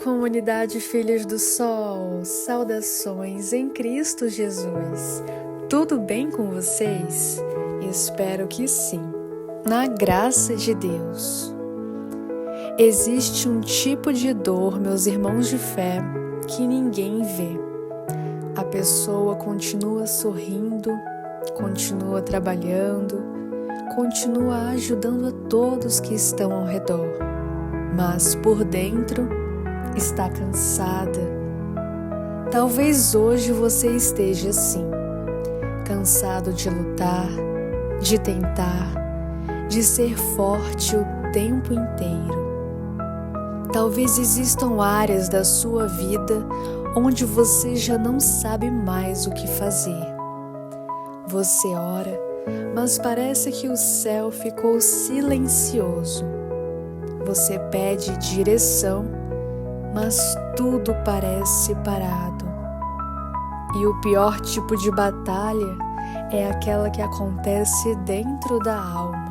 comunidade Filhos do Sol, saudações em Cristo Jesus. Tudo bem com vocês? Espero que sim, na graça de Deus. Existe um tipo de dor, meus irmãos de fé, que ninguém vê. A pessoa continua sorrindo, continua trabalhando, continua ajudando a todos que estão ao redor, mas por dentro está cansada. Talvez hoje você esteja assim, cansado de lutar, de tentar, de ser forte o tempo inteiro. Talvez existam áreas da sua vida onde você já não sabe mais o que fazer. Você ora, mas parece que o céu ficou silencioso. Você pede direção, mas tudo parece parado. E o pior tipo de batalha é aquela que acontece dentro da alma,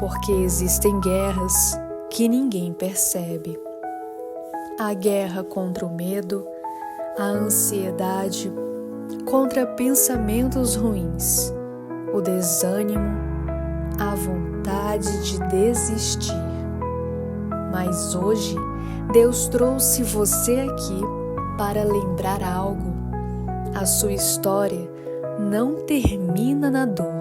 porque existem guerras que ninguém percebe. A guerra contra o medo, a ansiedade, contra pensamentos ruins, o desânimo, a vontade de desistir. Mas hoje, Deus trouxe você aqui para lembrar algo. A sua história não termina na dor.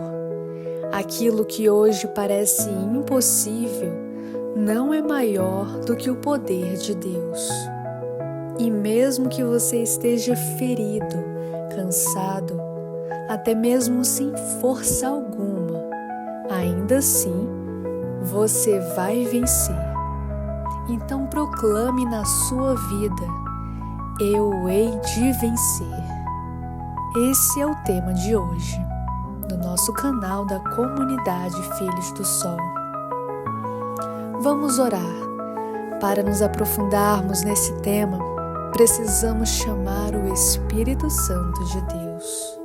Aquilo que hoje parece impossível não é maior do que o poder de Deus. E mesmo que você esteja ferido, cansado, até mesmo sem força alguma, ainda assim, você vai vencer. Então proclame na sua vida: eu hei de vencer. Esse é o tema de hoje, do nosso canal da comunidade Filhos do Sol. Vamos orar. Para nos aprofundarmos nesse tema, precisamos chamar o Espírito Santo de Deus.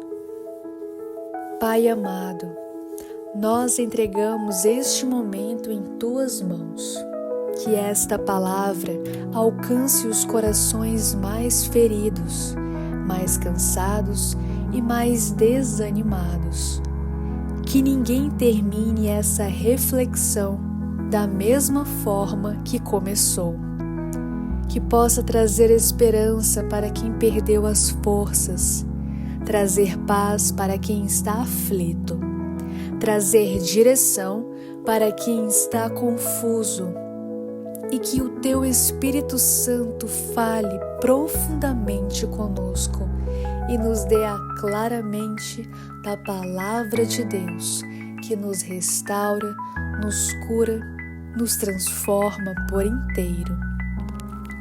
Pai amado, nós entregamos este momento em Tuas mãos. Que esta palavra alcance os corações mais feridos, mais cansados e mais desanimados. Que ninguém termine essa reflexão da mesma forma que começou. Que possa trazer esperança para quem perdeu as forças, trazer paz para quem está aflito, trazer direção para quem está confuso. E que o Teu Espírito Santo fale profundamente conosco e nos dê claramente da Palavra de Deus, que nos restaura, nos cura, nos transforma por inteiro.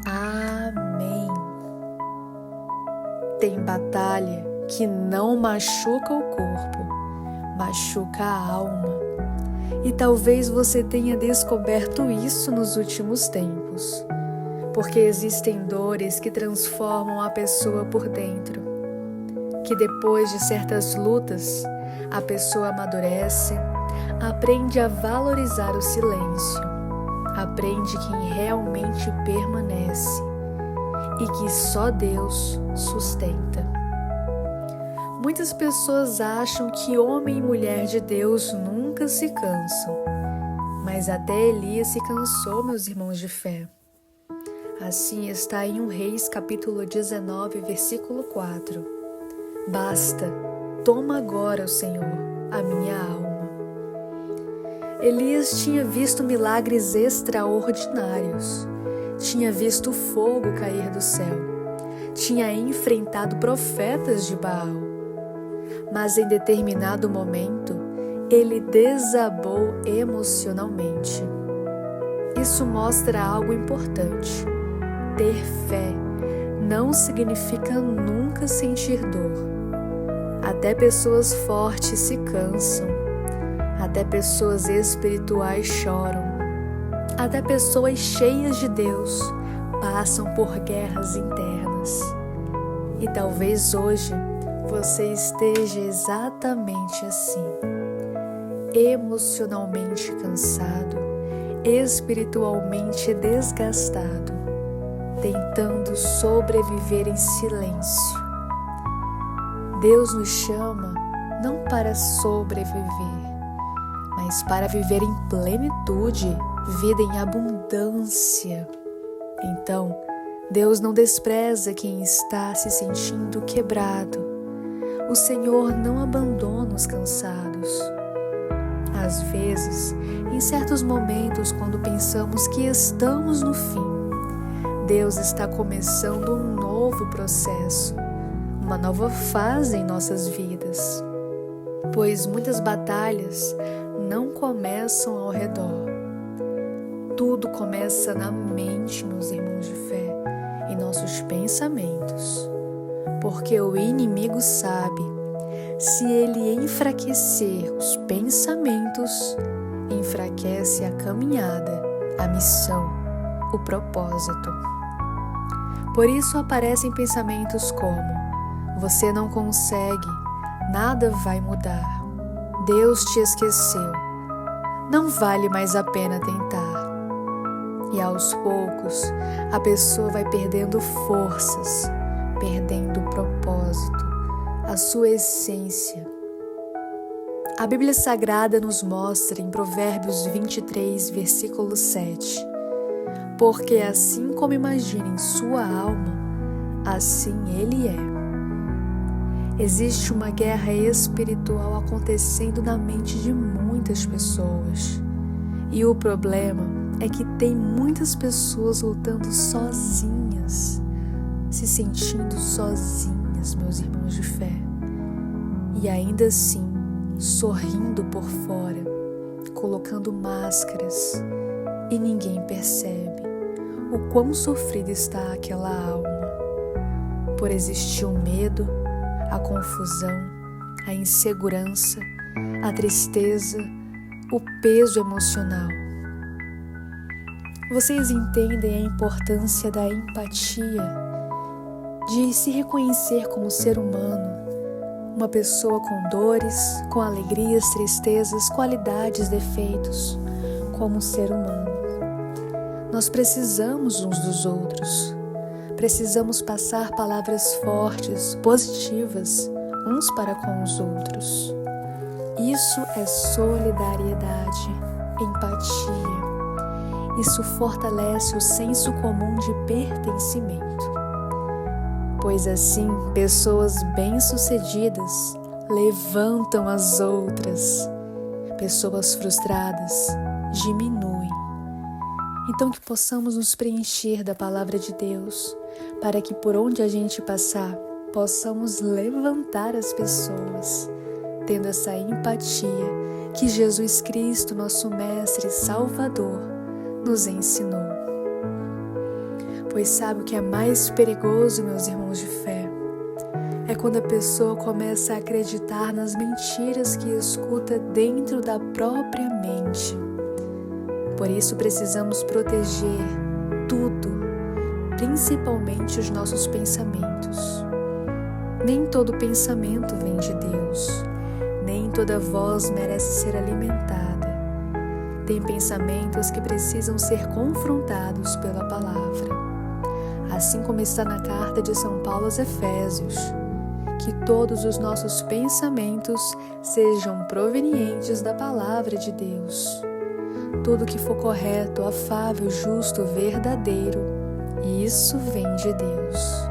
Amém. Tem batalha que não machuca o corpo, machuca a alma. E talvez você tenha descoberto isso nos últimos tempos, porque existem dores que transformam a pessoa por dentro, que depois de certas lutas, a pessoa amadurece, aprende a valorizar o silêncio, aprende quem realmente permanece e que só Deus sustenta. Muitas pessoas acham que homem e mulher de Deus nunca se cansam, mas até Elias se cansou, meus irmãos de fé. Assim está em 1 Reis capítulo 19, versículo 4. Basta, toma agora, Senhor, a minha alma. Elias tinha visto milagres extraordinários, tinha visto o fogo cair do céu, tinha enfrentado profetas de Baal. Mas em determinado momento, ele desabou emocionalmente. Isso mostra algo importante. Ter fé não significa nunca sentir dor. Até pessoas fortes se cansam. Até pessoas espirituais choram. Até pessoas cheias de Deus passam por guerras internas. E talvez hoje você esteja exatamente assim, emocionalmente cansado, espiritualmente desgastado. tentando sobreviver em silêncio. Deus nos chama não para sobreviver, mas para viver em plenitude, vida em abundância. Então, Deus não despreza quem está se sentindo quebrado. O Senhor não abandona os cansados. Às vezes, em certos momentos, quando pensamos que estamos no fim, Deus está começando um novo processo, uma nova fase em nossas vidas. Pois muitas batalhas não começam ao redor. Tudo começa na mente, meus irmãos de fé, em nossos pensamentos. Porque o inimigo sabe, se ele enfraquecer os pensamentos, enfraquece a caminhada, a missão, o propósito. Por isso aparecem pensamentos como: você não consegue, nada vai mudar, Deus te esqueceu, não vale mais a pena tentar. E aos poucos, a pessoa vai perdendo forças, perdendo o propósito, a sua essência. A Bíblia Sagrada nos mostra em Provérbios 23, versículo 7: porque assim como imagina em sua alma, assim ele é. Existe uma guerra espiritual acontecendo na mente de muitas pessoas. E o problema é que tem muitas pessoas lutando sozinhas, se sentindo sozinhas, meus irmãos de fé. E ainda assim, sorrindo por fora, colocando máscaras, e ninguém percebe o quão sofrida está aquela alma, por existir o medo, a confusão, a insegurança, a tristeza, o peso emocional. Vocês entendem a importância da empatia, de se reconhecer como ser humano, uma pessoa com dores, com alegrias, tristezas, qualidades, defeitos, como ser humano. Nós precisamos uns dos outros. Precisamos passar palavras fortes, positivas, uns para com os outros. Isso é solidariedade, empatia. Isso fortalece o senso comum de pertencimento. Pois assim, pessoas bem-sucedidas levantam as outras. Pessoas frustradas diminuem. Então que possamos nos preencher da palavra de Deus, para que por onde a gente passar, possamos levantar as pessoas, tendo essa empatia que Jesus Cristo, nosso Mestre e Salvador, nos ensinou. Pois sabe o que é mais perigoso, meus irmãos de fé? É quando a pessoa começa a acreditar nas mentiras que escuta dentro da própria mente. Por isso precisamos proteger tudo, principalmente os nossos pensamentos. Nem todo pensamento vem de Deus, nem toda voz merece ser alimentada. Tem pensamentos que precisam ser confrontados pela palavra. Assim como está na carta de São Paulo aos Efésios, que todos os nossos pensamentos sejam provenientes da palavra de Deus. Tudo que for correto, afável, justo, verdadeiro, isso vem de Deus.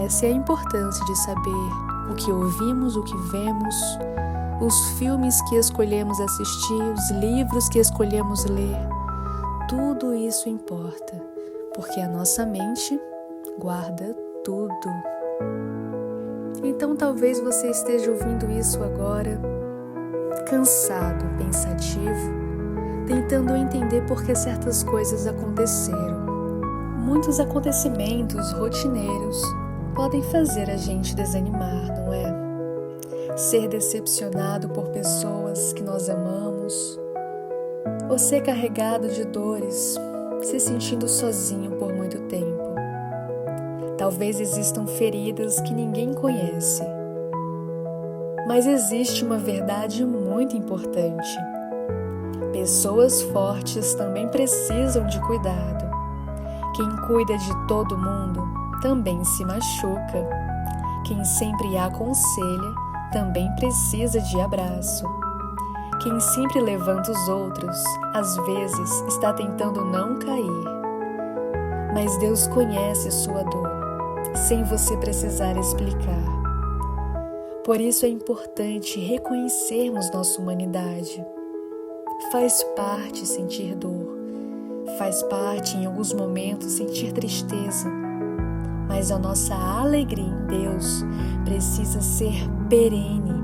Essa é a importância de saber o que ouvimos, o que vemos, os filmes que escolhemos assistir, os livros que escolhemos ler. Tudo isso importa, porque a nossa mente guarda tudo. Então talvez você esteja ouvindo isso agora, cansado, pensativo, tentando entender por que certas coisas aconteceram. Muitos acontecimentos rotineiros podem fazer a gente desanimar, não é? Ser decepcionado por pessoas que nós amamos, ou ser carregado de dores, se sentindo sozinho por muito tempo. Talvez existam feridas que ninguém conhece, mas existe uma verdade muito importante. Pessoas fortes também precisam de cuidado. Quem cuida de todo mundo também se machuca. Quem sempre aconselha também precisa de abraço. Quem sempre levanta os outros, às vezes está tentando não cair. Mas Deus conhece sua dor, sem você precisar explicar. Por isso é importante reconhecermos nossa humanidade. Faz parte sentir dor, faz parte em alguns momentos sentir tristeza, mas a nossa alegria em Deus precisa ser perene,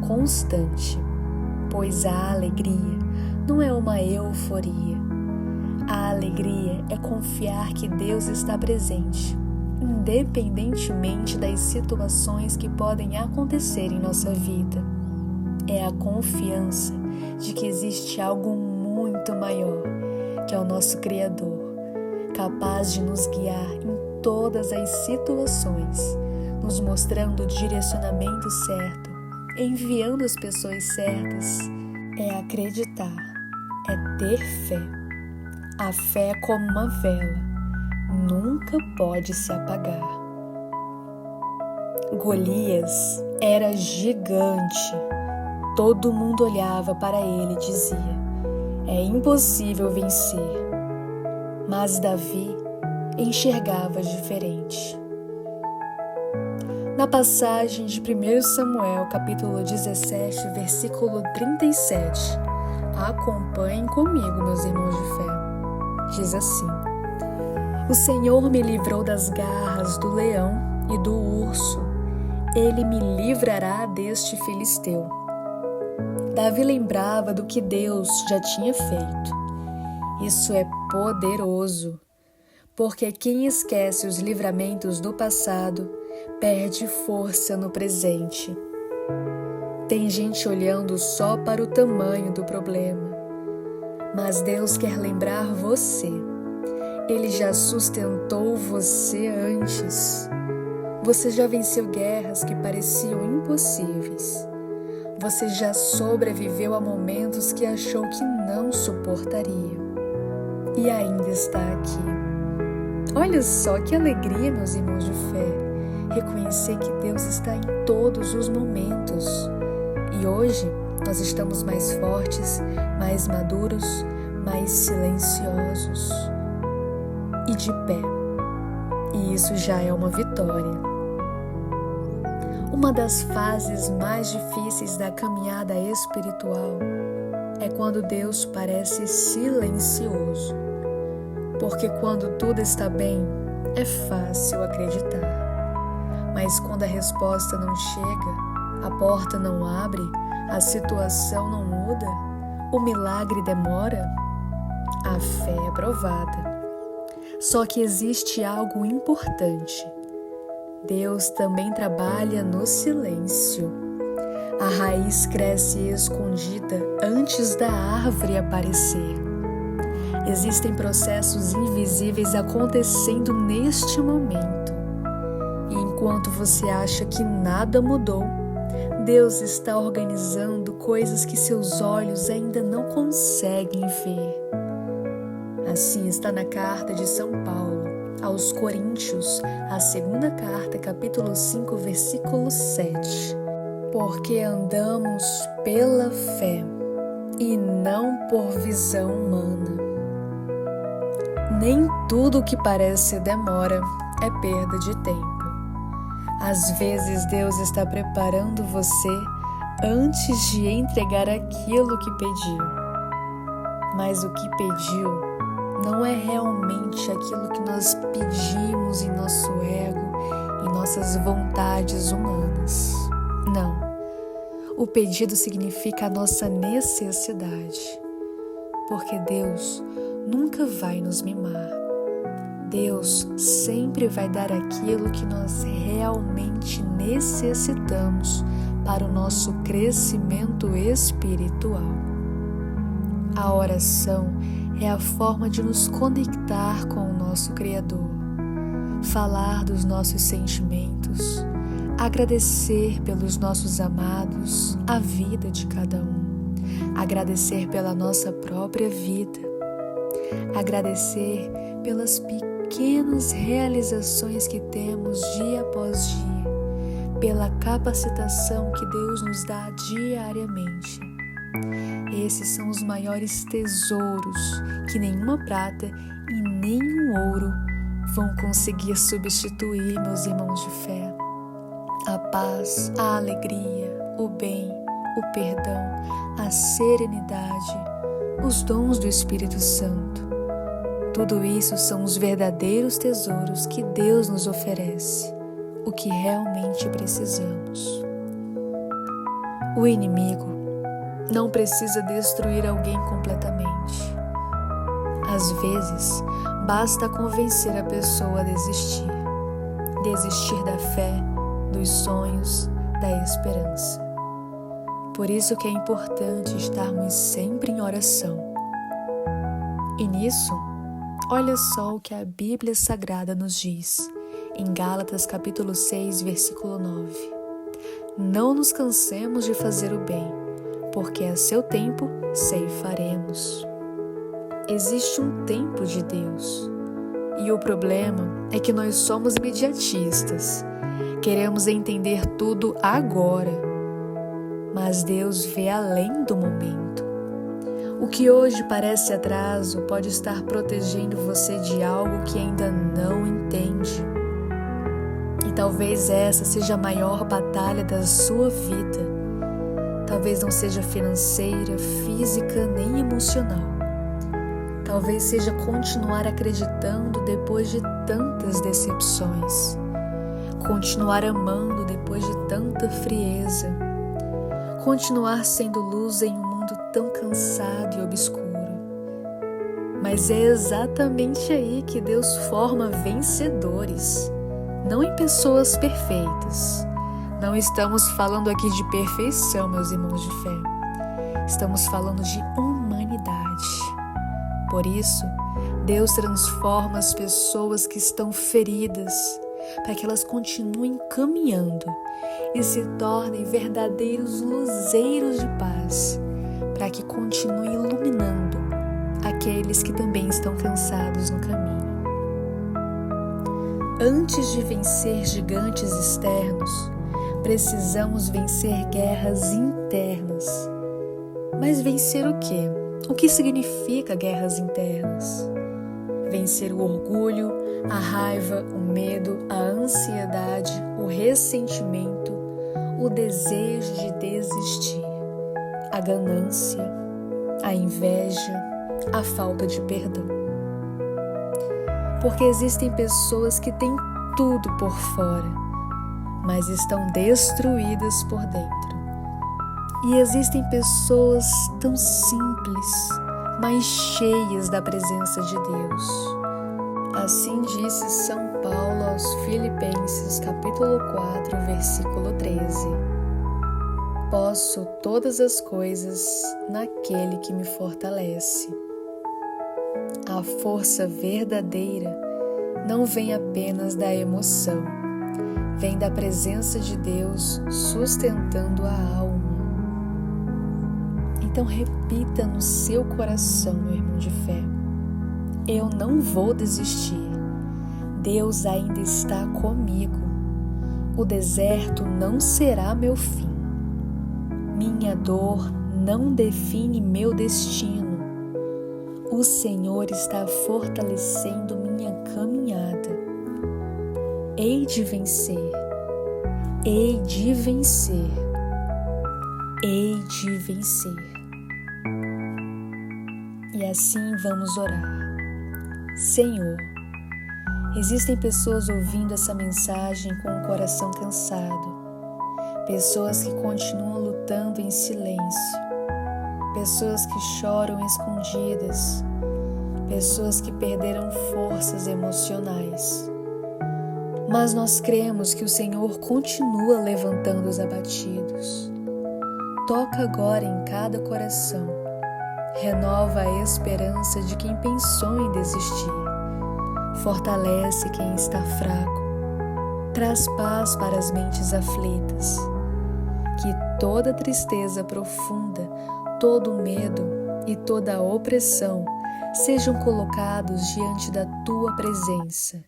constante, pois a alegria não é uma euforia. A alegria é confiar que Deus está presente, independentemente das situações que podem acontecer em nossa vida. É a confiança de que existe algo muito maior, que é o nosso Criador, capaz de nos guiar em todas as situações, nos mostrando o direcionamento certo, enviando as pessoas certas. É acreditar, é ter fé. A fé é como uma vela, nunca pode se apagar. Golias era gigante. Todo mundo olhava para ele e dizia: é impossível vencer. Mas Davi enxergava diferente. Na passagem de 1 Samuel, capítulo 17, versículo 37, acompanhem comigo, meus irmãos de fé. Diz assim: o Senhor me livrou das garras do leão e do urso. Ele me livrará deste filisteu. Davi lembrava do que Deus já tinha feito. Isso é poderoso, porque quem esquece os livramentos do passado perde força no presente. Tem gente olhando só para o tamanho do problema, mas Deus quer lembrar você. Ele já sustentou você antes. Você já venceu guerras que pareciam impossíveis. Você já sobreviveu a momentos que achou que não suportaria. E ainda está aqui. Olha só que alegria, meus irmãos de fé, reconhecer que Deus está em todos os momentos. E hoje nós estamos mais fortes, mais maduros, mais silenciosos e de pé. E isso já é uma vitória. Uma das fases mais difíceis da caminhada espiritual é quando Deus parece silencioso. Porque quando tudo está bem, é fácil acreditar. Mas quando a resposta não chega, a porta não abre, a situação não muda, o milagre demora, a fé é provada. Só que existe algo importante. Deus também trabalha no silêncio. A raiz cresce escondida antes da árvore aparecer. Existem processos invisíveis acontecendo neste momento. E enquanto você acha que nada mudou, Deus está organizando coisas que seus olhos ainda não conseguem ver. Assim está na carta de São Paulo aos Coríntios, a segunda carta, capítulo 5, versículo 7. Porque andamos pela fé e não por visão humana. Nem tudo o que parece demora é perda de tempo. Às vezes Deus está preparando você antes de entregar aquilo que pediu. Mas o que pediu não é realmente aquilo que nós pedimos em nosso ego, em nossas vontades humanas. Não. O pedido significa a nossa necessidade. Porque Deus nunca vai nos mimar. Deus sempre vai dar aquilo que nós realmente necessitamos para o nosso crescimento espiritual. A oração é a forma de nos conectar com o nosso Criador, falar dos nossos sentimentos, agradecer pelos nossos amados, a vida de cada um, agradecer pela nossa própria vida, agradecer pelas pequenas realizações que temos dia após dia, pela capacitação que Deus nos dá diariamente. Esses são os maiores tesouros que nenhuma prata e nenhum ouro vão conseguir substituir, meus irmãos de fé. A paz, a alegria, o bem, o perdão, a serenidade, os dons do Espírito Santo. Tudo isso são os verdadeiros tesouros que Deus nos oferece, o que realmente precisamos. O inimigo não precisa destruir alguém completamente. Às vezes, basta convencer a pessoa a desistir da fé, dos sonhos, da esperança. Por isso que é importante estarmos sempre em oração. E nisso, olha só o que a Bíblia Sagrada nos diz, em Gálatas capítulo 6, versículo 9. Não nos cansemos de fazer o bem, porque a seu tempo ceifaremos. Existe um tempo de Deus, e o problema é que nós somos imediatistas. Queremos entender tudo agora, mas Deus vê além do momento. O que hoje parece atraso pode estar protegendo você de algo que ainda não entende. E talvez essa seja a maior batalha da sua vida. Talvez não seja financeira, física nem emocional. Talvez seja continuar acreditando depois de tantas decepções. Continuar amando depois de tanta frieza. Continuar sendo luz em um mundo tão cansado e obscuro. Mas é exatamente aí que Deus forma vencedores, não em pessoas perfeitas. Não estamos falando aqui de perfeição, meus irmãos de fé. Estamos falando de humanidade. Por isso, Deus transforma as pessoas que estão feridas para que elas continuem caminhando e se tornem verdadeiros luzeiros de paz, para que continuem iluminando aqueles que também estão cansados no caminho. Antes de vencer gigantes externos, precisamos vencer guerras internas. Mas vencer o quê? O que significa guerras internas? Vencer o orgulho, a raiva, o medo, a ansiedade, o ressentimento, o desejo de desistir, a ganância, a inveja, a falta de perdão. Porque existem pessoas que têm tudo por fora, mas estão destruídas por dentro. E existem pessoas tão simples, mas cheias da presença de Deus. Assim disse São Paulo aos Filipenses, capítulo 4, versículo 13. Posso todas as coisas naquele que me fortalece. A força verdadeira não vem apenas da emoção, vem da presença de Deus sustentando a alma. Então repita no seu coração, meu irmão de fé: eu não vou desistir. Deus ainda está comigo. O deserto não será meu fim. Minha dor não define meu destino. O Senhor está fortalecendo minha caminhada. Hei de vencer. Hei de vencer. Hei de vencer. E assim vamos orar. Senhor, existem pessoas ouvindo essa mensagem com o coração cansado, pessoas que continuam lutando em silêncio, pessoas que choram escondidas, pessoas que perderam forças emocionais. Mas nós cremos que o Senhor continua levantando os abatidos. Toca agora em cada coração. Renova a esperança de quem pensou em desistir. Fortalece quem está fraco. Traz paz para as mentes aflitas. Que toda tristeza profunda, todo medo e toda opressão sejam colocados diante da Tua presença.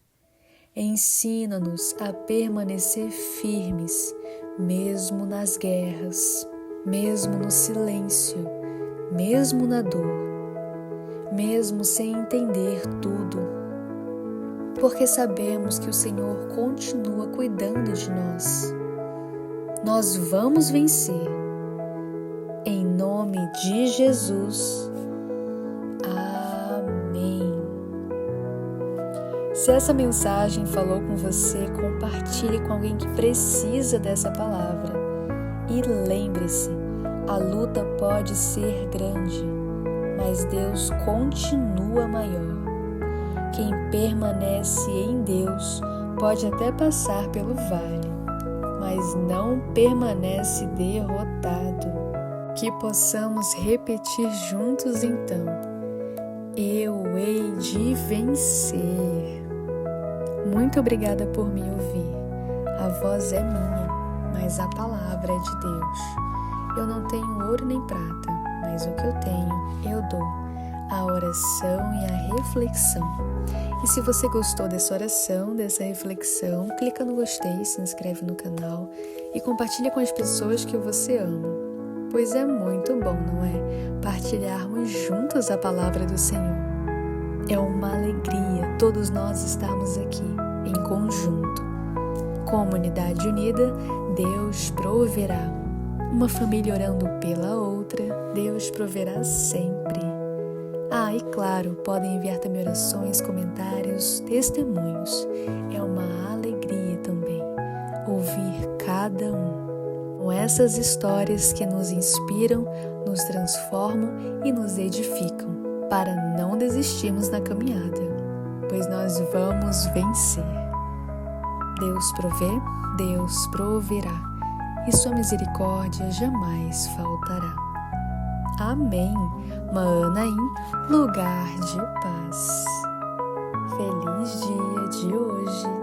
Ensina-nos a permanecer firmes, mesmo nas guerras, mesmo no silêncio, mesmo na dor, mesmo sem entender tudo, porque sabemos que o Senhor continua cuidando de nós. Nós vamos vencer. Em nome de Jesus. Amém. Se essa mensagem falou com você, compartilhe com alguém que precisa dessa palavra. E lembre-se, a luta pode ser grande, mas Deus continua maior. Quem permanece em Deus pode até passar pelo vale, mas não permanece derrotado. Que possamos repetir juntos então: eu hei de vencer. Muito obrigada por me ouvir. A voz é minha, mas a palavra é de Deus. Eu não tenho ouro nem prata, mas o que eu tenho, eu dou. A oração e a reflexão. E se você gostou dessa oração, dessa reflexão, clica no gostei, se inscreve no canal e compartilha com as pessoas que você ama. Pois é muito bom, não é? Partilharmos juntos a palavra do Senhor. É uma alegria todos nós estarmos aqui, em conjunto. Comunidade unida, Deus proverá. Uma família orando pela outra, Deus proverá sempre. Ah, e claro, podem enviar também orações, comentários, testemunhos. É uma alegria também ouvir cada um. Com essas histórias que nos inspiram, nos transformam e nos edificam, para não desistirmos na caminhada, pois nós vamos vencer. Deus provê, Deus proverá, e sua misericórdia jamais faltará. Amém. Manaim, lugar de paz. Feliz dia de hoje.